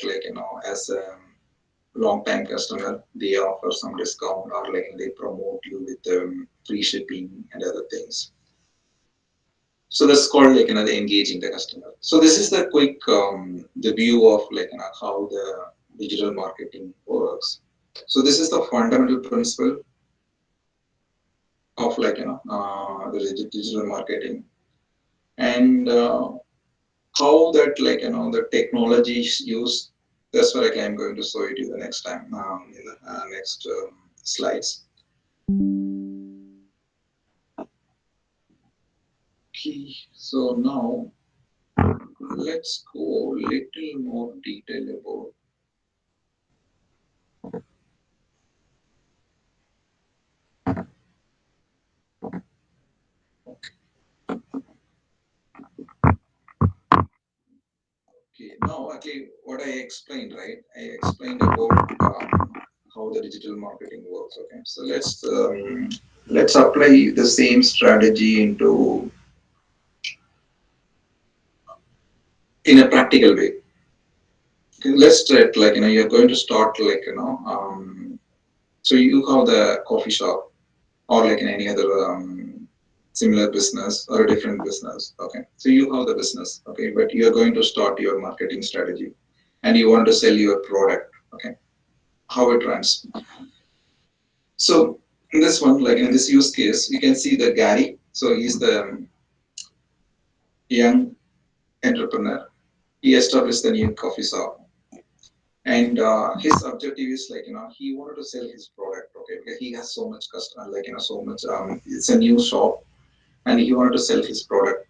that as a long time customer, they offer some discount or they promote you with free shipping and other things. So that's called the engaging the customer. So this is the quick the view of how the digital marketing works. So this is the fundamental principle of the digital marketing, and how that the technology is used. That's what I'm going to show it to you the next time in the next slides. Okay, so now let's go a little more detail about. Okay, now what I explained, right? I explained about how the digital marketing works. Okay, so let's apply the same strategy into in a practical way. Okay, let's start you're going to start so you have the coffee shop or in any other similar business or a different business. Okay, so you have the business. Okay, but you are going to start your marketing strategy and you want to sell your product. Okay, how it runs. So in this one, in this use case, you can see the Gary. So he's the young entrepreneur. He established the new coffee shop, and his objective is he wanted to sell his product. Okay, because he has so much customer, so much. It's a new shop, and he wanted to sell his product,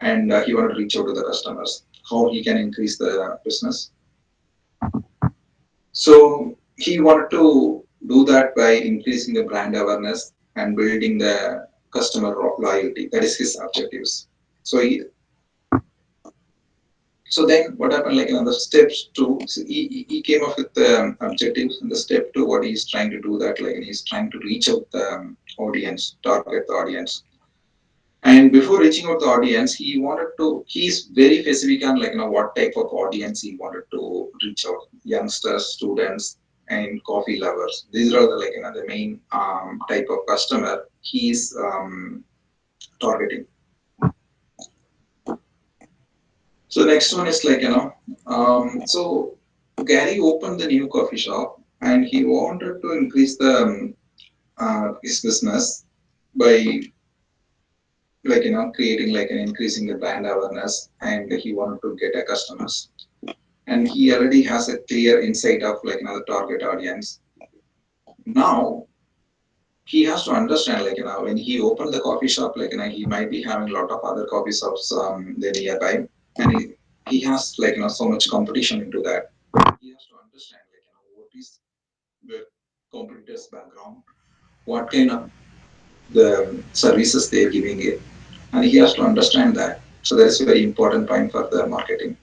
and he wanted to reach out to the customers. How he can increase the business. So he wanted to do that by increasing the brand awareness and building the customer loyalty. That is his objectives. So so then what happened the steps two, so he came up with the objectives, and the step two, what he's trying to do that he's trying to reach out the audience, target the audience. And before reaching out the audience, he's very specific on what type of audience he wanted to reach out: youngsters, students, and coffee lovers. These are the the main type of customer he's targeting. So next one is so Gary opened the new coffee shop and he wanted to increase the his business by creating an increasing the brand awareness, and he wanted to get a customers, and he already has a clear insight of the target audience. Now he has to understand when he opened the coffee shop he might be having a lot of other coffee shops there nearby, and he has so much competition into that. He has to understand what is the competitors background, what kind of the services they're giving it, and he has to understand that. So that is a very important point for the marketing.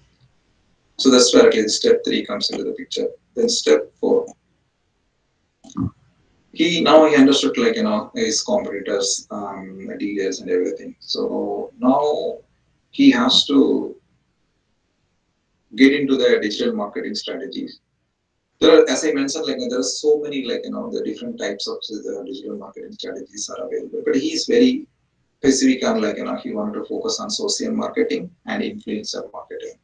So that's where step three comes into the picture. Then step four, he understood his competitors, dealers and everything. So now he has to get into the digital marketing strategies. There are, as I mentioned, there are so many the different types of digital marketing strategies are available. But he is very specific on he wanted to focus on social marketing and influencer marketing.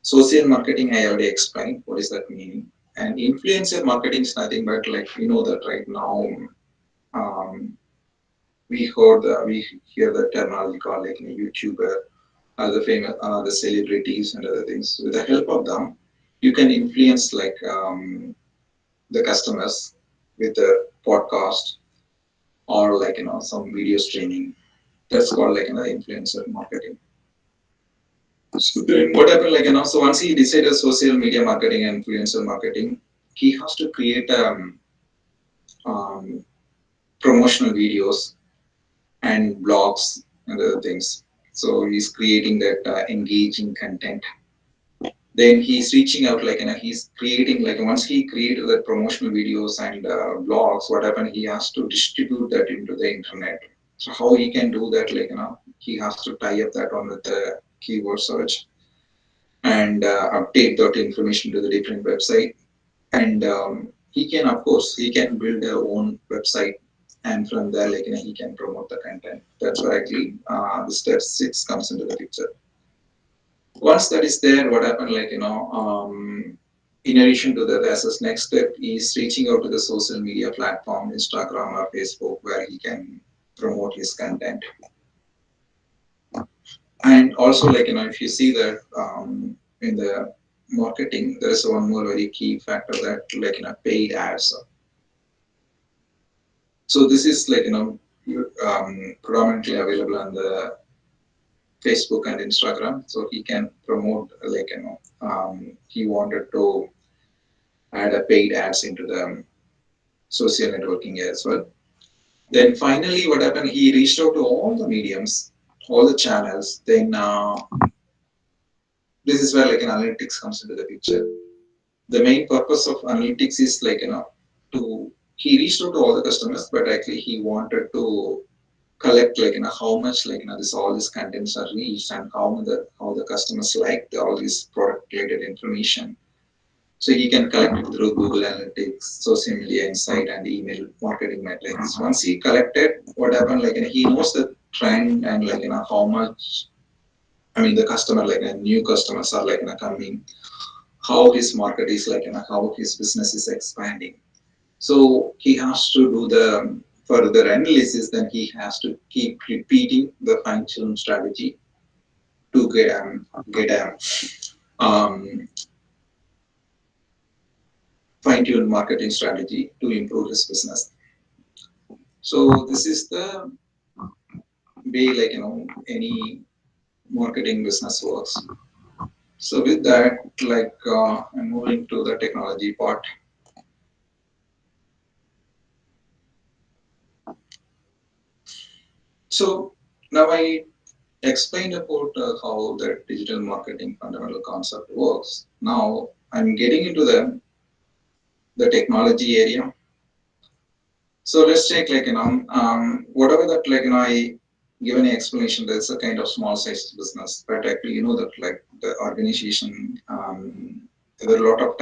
Social marketing I already explained what is that meaning, and influencer marketing is nothing but that right now um, we hear the terminology called YouTuber, the famous the celebrities and other things. With the help of them, you can influence the customers with the podcast or some video streaming. That's called influencer marketing. So then what happened so once he decided social media marketing and influencer marketing, he has to create um, promotional videos and blogs and other things. So he's creating that engaging content. Then he's reaching out he's creating once he created the promotional videos and blogs, what happened, he has to distribute that into the internet. So how he can do that he has to tie up that one with the keyword search, and update that information to the different website. And he can, of course, he can build a own website, and from there, like he can promote the content. That's where actually the step six comes into the picture. Once that is there, what happened, like in addition to that, as his next step is reaching out to the social media platform, Instagram or Facebook, where he can promote his content. And also, like if you see that in the marketing, there is one more very key factor that, like paid ads. So this is like predominantly available on the Facebook and Instagram. So he can promote, like he wanted to add a paid ads into the social networking as well. Then finally, what happened? He reached out to all the mediums, all the channels. Then this is where like an analytics comes into the picture. The main purpose of analytics is like to he reached out to all the customers, but actually he wanted to collect like how much like this all these contents are reached, and how the customers like all this product related information. So he can collect it through Google Analytics, social media insight, and email marketing metrics. Once he collected, what happened, like he knows the trend, and like how much, I mean the customer, like new customers are like coming, how his market is like how his business is expanding. So he has to do the further analysis. Then he has to keep repeating the fine tune strategy to get a um, fine tune marketing strategy to improve his business. So this is the way like any marketing business works. So with that, like I'm moving to the technology part. So now I explained about how the digital marketing fundamental concept works. Now I'm getting into the technology area. So let's take like whatever that like I give any explanation. That's a kind of small sized business, but actually that like the organization there are a lot of